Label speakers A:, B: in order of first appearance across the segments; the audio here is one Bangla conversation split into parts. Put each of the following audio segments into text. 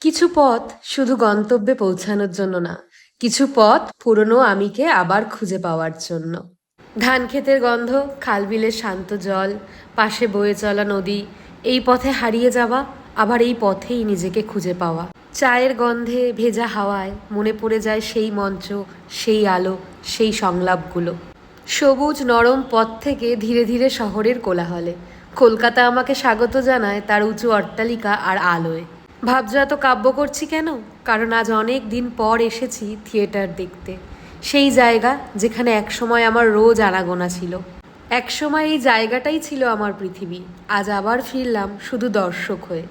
A: কিছু পথ শুধু গন্তব্যে পৌঁছানোর জন্য না, কিছু পথ পুরনো আমিকে আবার খুঁজে পাওয়ার জন্য। ধান ক্ষেতের গন্ধ, খালবিলের শান্ত জল, পাশে বয়ে চলা নদী, এই পথে হারিয়ে যাওয়া, আবার এই পথেই নিজেকে খুঁজে পাওয়া। চায়ের গন্ধে, ভেজা হাওয়ায় মনে পড়ে যায় সেই মঞ্চ, সেই আলো, সেই সংলাপগুলো। সবুজ নরম পথ থেকে ধীরে ধীরে শহরের কোলাহলে কলকাতা আমাকে স্বাগত জানায় তার উঁচু অট্টালিকা আর আলোয়। ভাবছো এত কাব্য করছি কেন? কারণ আজ অনেক দিন পর এসেছি থিয়েটার দেখতে, সেই জায়গা যেখানে একসময় আমার রোজ আনাগোনা ছিল। একসময় এই জায়গাটাই ছিল আমার পৃথিবী। আজ আবার ফিরলাম শুধু দর্শক হয়ে।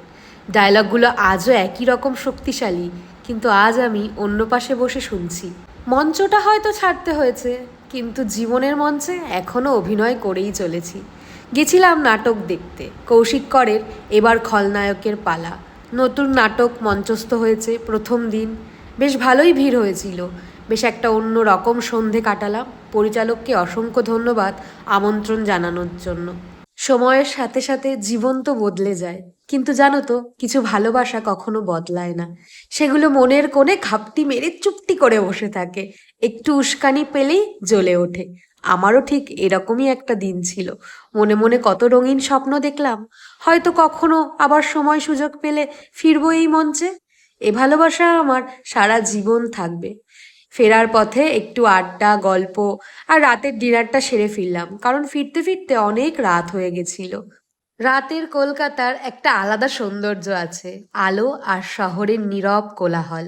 A: ডায়লগগুলো আজও একই রকম শক্তিশালী, কিন্তু আজ আমি অন্য পাশে বসে শুনছি। মঞ্চটা হয়তো ছাড়তে হয়েছে, কিন্তু জীবনের মঞ্চে এখনও অভিনয় করেই চলেছি। গেছিলাম নাটক দেখতে, কৌশিক করের এবার খলনায়কের পালা। নতুন নাটক মঞ্চস্থ হয়েছে প্রথম দিন। বেশ ভালোই ভিড় হয়েছিল। বেশ একটা অন্য রকম সন্ধে কাটালাম। পরিচালককে অসংখ্য ধন্যবাদ আমন্ত্রণ জানানোর জন্য। সময়ের সাথে সাথে জীবন তো বদলে যায়, কিন্তু জানো তো, কিছু ভালোবাসা কখনো বদলায় না। সেগুলো মনের কোণে ঘাপটি মেরে চুপটি করে বসে থাকে, একটু উস্কানি পেলেই জ্বলে ওঠে। আমারও ঠিক এরকমই একটা দিন ছিল। মনে মনে কত রঙিন স্বপ্ন দেখলাম। হয়তো কখনো আবার সময় সুযোগ পেলে ফিরবো এই মঞ্চে। এ ভালোবাসা আমার সারা জীবন থাকবে। ফেরার পথে একটু আড্ডা, গল্প আর রাতের ডিনারটা সেরে ফিরলাম, কারণ ফিরতে ফিরতে অনেক রাত হয়ে গেছিল। রাতের কলকাতার একটা আলাদা সৌন্দর্য আছে, আলো আর শহরের নীরব কোলাহল।